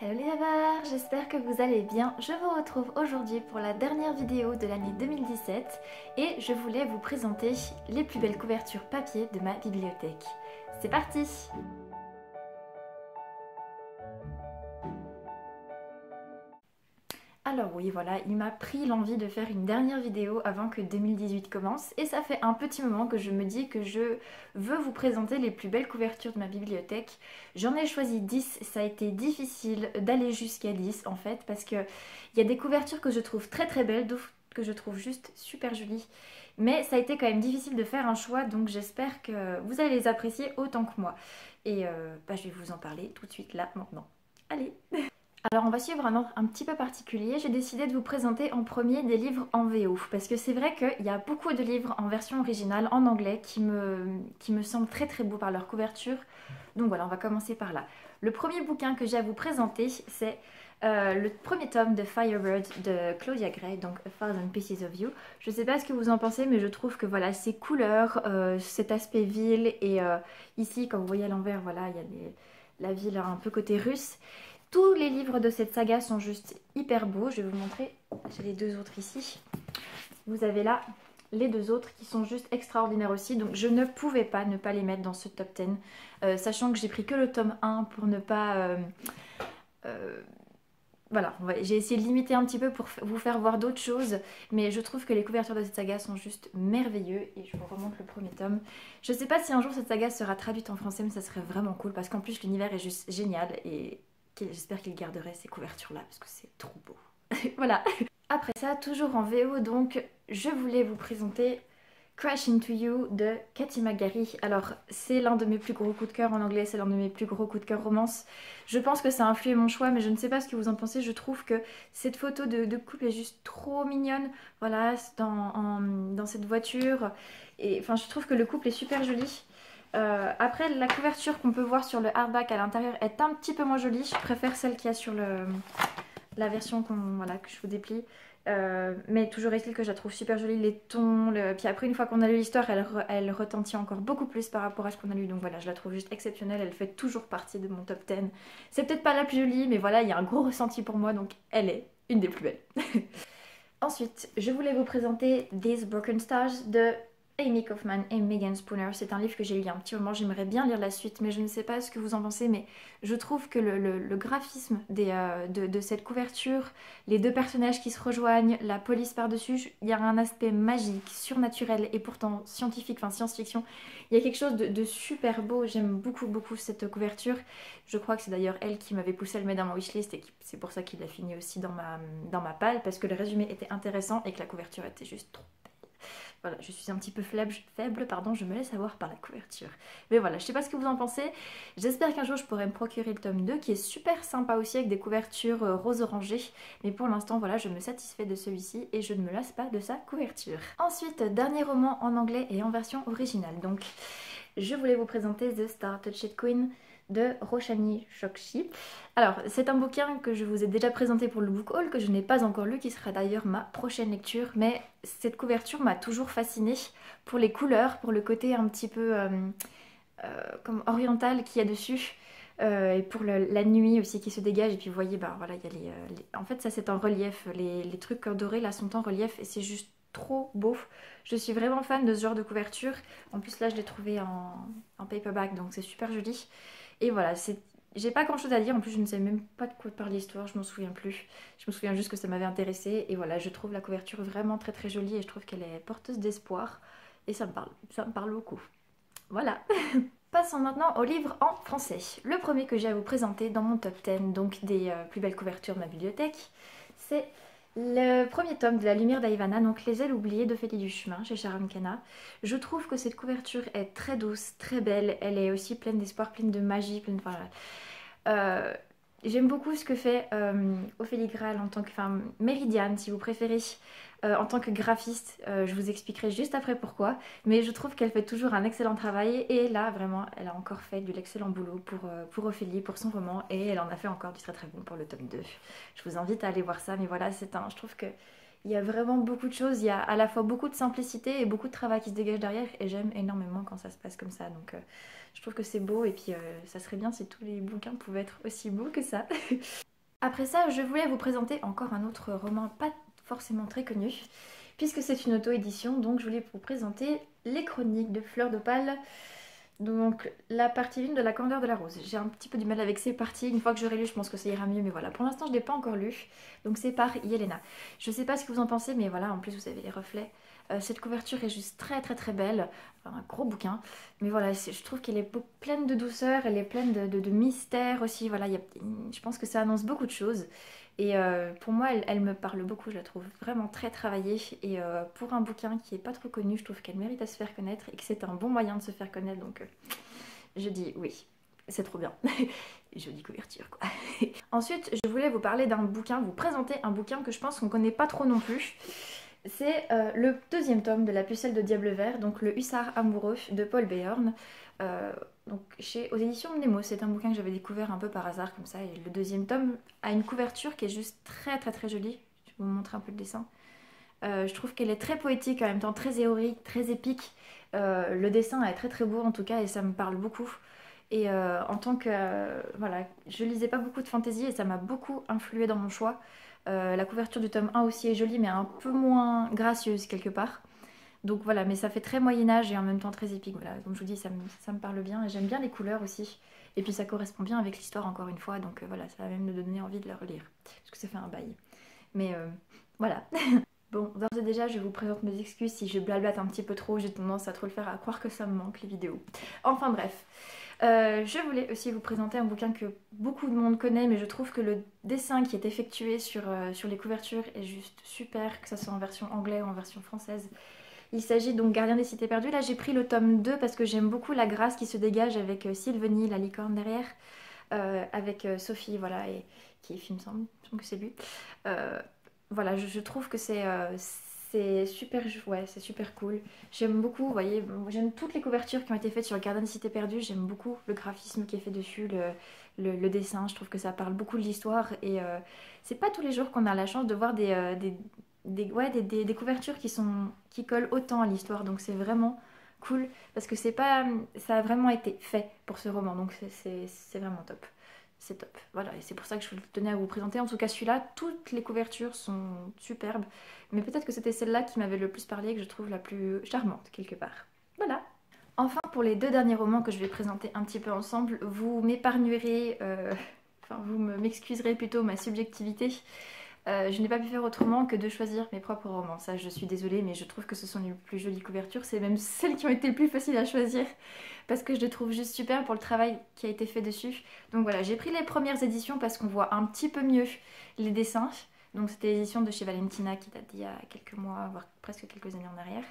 Hello les loves, j'espère que vous allez bien. Je vous retrouve aujourd'hui pour la dernière vidéo de l'année 2017 et je voulais vous présenter les plus belles couvertures papier de ma bibliothèque. C'est parti! Alors oui, voilà, il m'a pris l'envie de faire une dernière vidéo avant que 2018 commence et ça fait un petit moment que je me dis que je veux vous présenter les plus belles couvertures de ma bibliothèque. J'en ai choisi 10, ça a été difficile d'aller jusqu'à 10 en fait parce que il y a des couvertures que je trouve très belles, d'autres que je trouve juste super jolies. Mais ça a été quand même difficile de faire un choix, donc j'espère que vous allez les apprécier autant que moi. Et je vais vous en parler tout de suite là, maintenant. Allez! Alors on va suivre un ordre un petit peu particulier. J'ai décidé de vous présenter en premier des livres en VO parce que c'est vrai qu'il y a beaucoup de livres en version originale en anglais qui me semblent très beaux par leur couverture. Donc voilà, on va commencer par là. Le premier bouquin que j'ai à vous présenter, c'est le premier tome de Firebird de Claudia Gray, donc A Thousand Pieces of You. Je ne sais pas ce que vous en pensez, mais je trouve que voilà, ces couleurs, cet aspect ville et ici, comme vous voyez à l'envers, voilà, il y a la ville un peu côté russe. Tous les livres de cette saga sont juste hyper beaux. Je vais vous montrer, j'ai les deux autres ici. Vous avez là les deux autres qui sont juste extraordinaires aussi. Donc je ne pouvais pas ne pas les mettre dans ce top 10. Sachant que j'ai pris que le tome 1 pour ne pas... voilà, j'ai essayé de limiter un petit peu pour vous faire voir d'autres choses. Mais je trouve que les couvertures de cette saga sont juste merveilleuses. Et je vous remonte le premier tome. Je sais pas si un jour cette saga sera traduite en français, mais ça serait vraiment cool. Parce qu'en plus l'univers est juste génial. Et j'espère qu'il garderait ces couvertures là parce que c'est trop beau. Voilà. Après ça, toujours en VO, donc je voulais vous présenter Crash Into You de Cathy McGarry. Alors c'est l'un de mes plus gros coups de cœur en anglais, c'est l'un de mes plus gros coups de cœur romance. Je pense que ça a influé mon choix, mais je ne sais pas ce que vous en pensez. Je trouve que cette photo de couple est juste trop mignonne. Voilà, dans cette voiture. Et enfin, je trouve que le couple est super joli. Après, la couverture qu'on peut voir sur le hardback à l'intérieur est un petit peu moins jolie. Je préfère celle qu'il y a sur la version voilà, que je vous déplie. Mais toujours est-il que je la trouve super jolie, les tons. Puis après, une fois qu'on a lu l'histoire, elle retentit encore beaucoup plus par rapport à ce qu'on a lu. Donc voilà, je la trouve juste exceptionnelle. Elle fait toujours partie de mon top 10. C'est peut-être pas la plus jolie, mais voilà, il y a un gros ressenti pour moi. Donc elle est une des plus belles. Ensuite, je voulais vous présenter These Broken Stars de Amy Kaufman et Megan Spooner. C'est un livre que j'ai lu il y a un petit moment, j'aimerais bien lire la suite, mais je ne sais pas ce que vous en pensez, mais je trouve que le graphisme de cette couverture, les deux personnages qui se rejoignent, la police par-dessus, il y a un aspect magique, surnaturel et pourtant scientifique, enfin science-fiction. Il y a quelque chose de super beau, j'aime beaucoup cette couverture. Je crois que c'est d'ailleurs elle qui m'avait poussé à le mettre dans ma wishlist et c'est pour ça qu'il a fini aussi dans ma palle, parce que le résumé était intéressant et que la couverture était juste trop... Voilà, je suis un petit peu faible, pardon, je me laisse avoir par la couverture. Mais voilà, je sais pas ce que vous en pensez. J'espère qu'un jour je pourrai me procurer le tome 2 qui est super sympa aussi avec des couvertures rose orangé. Mais pour l'instant, voilà, je me satisfais de celui-ci et je ne me lasse pas de sa couverture. Ensuite, dernier roman en anglais et en version originale. Donc, je voulais vous présenter The Star-Touched Queen de Roshani Chokshi. Alors, c'est un bouquin que je vous ai déjà présenté pour le book haul, que je n'ai pas encore lu, qui sera d'ailleurs ma prochaine lecture, mais cette couverture m'a toujours fascinée pour les couleurs, pour le côté un petit peu comme oriental qu'il y a dessus, et pour la nuit aussi qui se dégage, et puis vous voyez, bah voilà, il y a en fait ça c'est en relief, les trucs dorés là sont en relief, et c'est juste trop beau. Je suis vraiment fan de ce genre de couverture. En plus là je l'ai trouvé en paperback, donc c'est super joli. Et voilà, j'ai pas grand chose à dire, en plus je ne sais même pas de quoi parle l'histoire, je m'en souviens plus. Je me souviens juste que ça m'avait intéressée et voilà, je trouve la couverture vraiment très jolie et je trouve qu'elle est porteuse d'espoir et ça me parle beaucoup. Voilà. Passons maintenant aux livres en français. Le premier que j'ai à vous présenter dans mon top 10, donc des plus belles couvertures de ma bibliothèque, c'est le premier tome de La Lumière d'Aivana, donc Les ailes oubliées d'Ophélie Duchemin chez Sharon Kana. Je trouve que cette couverture est très douce, très belle, elle est aussi pleine d'espoir, pleine de magie, pleine... Enfin, j'aime beaucoup ce que fait Ophélie Graal en tant que... Enfin, Méridiane si vous préférez, en tant que graphiste. Je vous expliquerai juste après pourquoi. Mais je trouve qu'elle fait toujours un excellent travail. Et là, vraiment, elle a encore fait de l'excellent boulot pour Ophélie, pour son roman. Et elle en a fait encore du très bon pour le tome 2. Je vous invite à aller voir ça. Mais voilà, je trouve que... Il y a vraiment beaucoup de choses, il y a à la fois beaucoup de simplicité et beaucoup de travail qui se dégage derrière et j'aime énormément quand ça se passe comme ça, donc je trouve que c'est beau et puis ça serait bien si tous les bouquins pouvaient être aussi beaux que ça. Après ça, je voulais vous présenter encore un autre roman pas forcément très connu, puisque c'est une auto-édition, donc je voulais vous présenter Les Chroniques de Fleur d'Opale. Donc la partie 1 de La Candeur de la Rose. J'ai un petit peu du mal avec ces parties. Une fois que j'aurai lu, je pense que ça ira mieux. Mais voilà, pour l'instant, je ne l'ai pas encore lu. Donc c'est par Yelena. Je ne sais pas ce que vous en pensez, mais voilà, en plus vous avez les reflets. Cette couverture est juste très très très belle. Enfin, un gros bouquin. Mais voilà, je trouve qu'elle est pleine de douceur. Elle est pleine de mystère aussi. Voilà, je pense que ça annonce beaucoup de choses. Et pour moi, elle me parle beaucoup, je la trouve vraiment très travaillée. Et pour un bouquin qui est pas trop connu, je trouve qu'elle mérite à se faire connaître et que c'est un bon moyen de se faire connaître. Donc je dis oui, c'est trop bien. Jolie couverture quoi. Ensuite, je voulais vous parler d'un bouquin, vous présenter un bouquin que je pense qu'on connaît pas trop non plus. C'est le deuxième tome de La Pucelle de Diable Vert, donc Le Hussard amoureux de Paul Béorn. Donc aux éditions Nemo, c'est un bouquin que j'avais découvert un peu par hasard comme ça. Et le deuxième tome a une couverture qui est juste très très très jolie. Je vais vous montrer un peu le dessin. Je trouve qu'elle est très poétique, en même temps très héroïque, très épique. Le dessin est très très beau en tout cas et ça me parle beaucoup. Et en tant que... voilà, je lisais pas beaucoup de fantasy et ça m'a beaucoup influé dans mon choix. La couverture du tome 1 aussi est jolie mais un peu moins gracieuse quelque part. Donc voilà, mais ça fait très Moyen-Âge et en même temps très épique. Voilà, comme je vous dis, ça me parle bien et j'aime bien les couleurs aussi. Et puis ça correspond bien avec l'histoire encore une fois, donc voilà, ça va même me donner envie de le relire. Parce que ça fait un bail. Mais voilà. Bon, d'ores et déjà, je vous présente mes excuses si je blablate un petit peu trop, j'ai tendance à trop le faire, à croire que ça me manque les vidéos. Enfin bref. Je voulais aussi vous présenter un bouquin que beaucoup de monde connaît, mais je trouve que le dessin qui est effectué sur les couvertures est juste super, que ça soit en version anglaise ou en version française. Il s'agit donc Gardien des Cités Perdues. Là, j'ai pris le tome 2 parce que j'aime beaucoup la grâce qui se dégage avec Sylvanie, la licorne derrière, avec Sophie, voilà, et il me semble que c'est lui. Voilà, je trouve que c'est super, ouais, c'est super cool. J'aime beaucoup, vous voyez, j'aime toutes les couvertures qui ont été faites sur le Gardien des Cités Perdues. J'aime beaucoup le graphisme qui est fait dessus, le dessin. Je trouve que ça parle beaucoup de l'histoire et c'est pas tous les jours qu'on a la chance de voir des couvertures qui collent autant à l'histoire. Donc c'est vraiment cool parce que c'est pas, ça a vraiment été fait pour ce roman. Donc c'est vraiment top. C'est top. Voilà, et c'est pour ça que je tenais à vous présenter. En tout cas, celui-là, toutes les couvertures sont superbes. Mais peut-être que c'était celle-là qui m'avait le plus parlé et que je trouve la plus charmante, quelque part. Voilà. Enfin, pour les deux derniers romans que je vais présenter un petit peu ensemble, vous m'épargnerez, enfin, vous m'excuserez plutôt ma subjectivité. Je n'ai pas pu faire autrement que de choisir mes propres romans. Ça, je suis désolée, mais je trouve que ce sont les plus jolies couvertures. C'est même celles qui ont été le plus faciles à choisir parce que je les trouve juste super pour le travail qui a été fait dessus. Donc voilà, j'ai pris les premières éditions parce qu'on voit un petit peu mieux les dessins. Donc c'était l'édition de chez Valentina qui date d'il y a quelques mois, voire presque quelques années en arrière.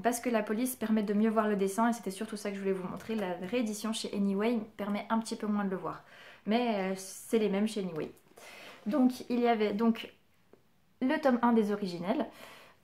Parce que la police permet de mieux voir le dessin et c'était surtout ça que je voulais vous montrer. La réédition chez Anyway permet un petit peu moins de le voir. Mais c'est les mêmes chez Anyway. Donc il y avait donc le tome 1 des originels,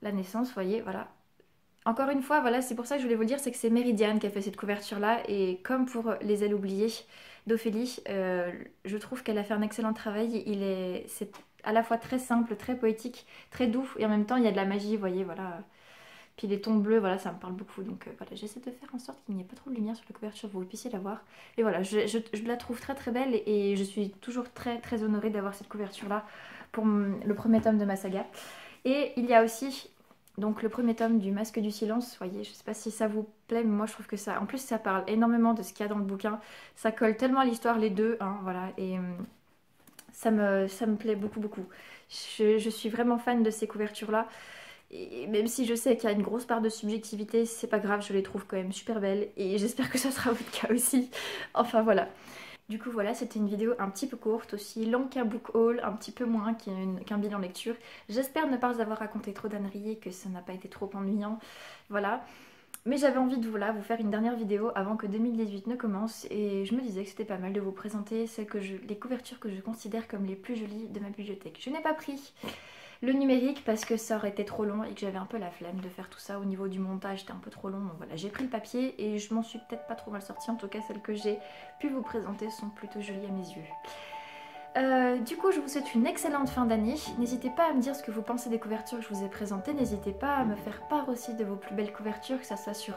la naissance, vous voyez, voilà. Encore une fois, voilà, c'est pour ça que je voulais vous le dire, c'est que c'est Méridiane qui a fait cette couverture-là. Et comme pour Les Ailes oubliées d'Ophélie, je trouve qu'elle a fait un excellent travail. C'est à la fois très simple, très poétique, très doux, et en même temps il y a de la magie, vous voyez, voilà. Puis les tons bleus, voilà, ça me parle beaucoup. Donc voilà, j'essaie de faire en sorte qu'il n'y ait pas trop de lumière sur la couverture pour que vous puissiez la voir. Et voilà, je la trouve très très belle et je suis toujours très très honorée d'avoir cette couverture-là pour le premier tome de ma saga. Et il y a aussi donc le premier tome du Masque du Silence. Vous voyez, je sais pas si ça vous plaît, mais moi je trouve que ça... En plus, ça parle énormément de ce qu'il y a dans le bouquin. Ça colle tellement à l'histoire, les deux, hein, voilà. Et ça me plaît beaucoup beaucoup. Je suis vraiment fan de ces couvertures-là. Et même si je sais qu'il y a une grosse part de subjectivité, c'est pas grave, je les trouve quand même super belles et j'espère que ça sera votre cas aussi. Enfin voilà. Du coup voilà, c'était une vidéo un petit peu courte, aussi longue qu'un book haul, un petit peu moins qu'un bilan lecture. J'espère ne pas vous avoir raconté trop d'âneries et que ça n'a pas été trop ennuyant. Voilà. Mais j'avais envie de vous faire une dernière vidéo avant que 2018 ne commence et je me disais que c'était pas mal de vous présenter les couvertures que je considère comme les plus jolies de ma bibliothèque. Je n'ai pas pris le numérique parce que ça aurait été trop long et que j'avais un peu la flemme de faire tout ça au niveau du montage, c'était un peu trop long. Donc voilà, j'ai pris le papier et je m'en suis peut-être pas trop mal sortie. En tout cas, celles que j'ai pu vous présenter sont plutôt jolies à mes yeux. Du coup, je vous souhaite une excellente fin d'année. N'hésitez pas à me dire ce que vous pensez des couvertures que je vous ai présentées. N'hésitez pas à me faire part aussi de vos plus belles couvertures, que ce soit sur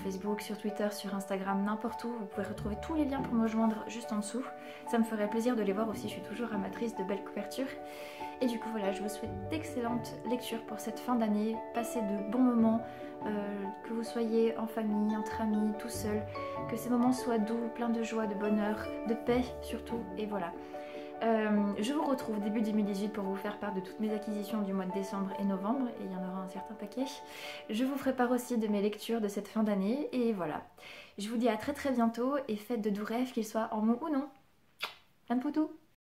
Facebook, sur Twitter, sur Instagram, n'importe où. Vous pouvez retrouver tous les liens pour me rejoindre juste en dessous. Ça me ferait plaisir de les voir aussi. Je suis toujours amatrice de belles couvertures. Et du coup, voilà, je vous souhaite d'excellentes lectures pour cette fin d'année. Passez de bons moments, que vous soyez en famille, entre amis, tout seul. Que ces moments soient doux, pleins de joie, de bonheur, de paix surtout. Et voilà. Je vous retrouve début 2018 pour vous faire part de toutes mes acquisitions du mois de décembre et novembre, et il y en aura un certain paquet. Je vous ferai part aussi de mes lectures de cette fin d'année, et voilà. Je vous dis à très très bientôt, et faites de doux rêves, qu'ils soient en mots ou non. Plein de poutous.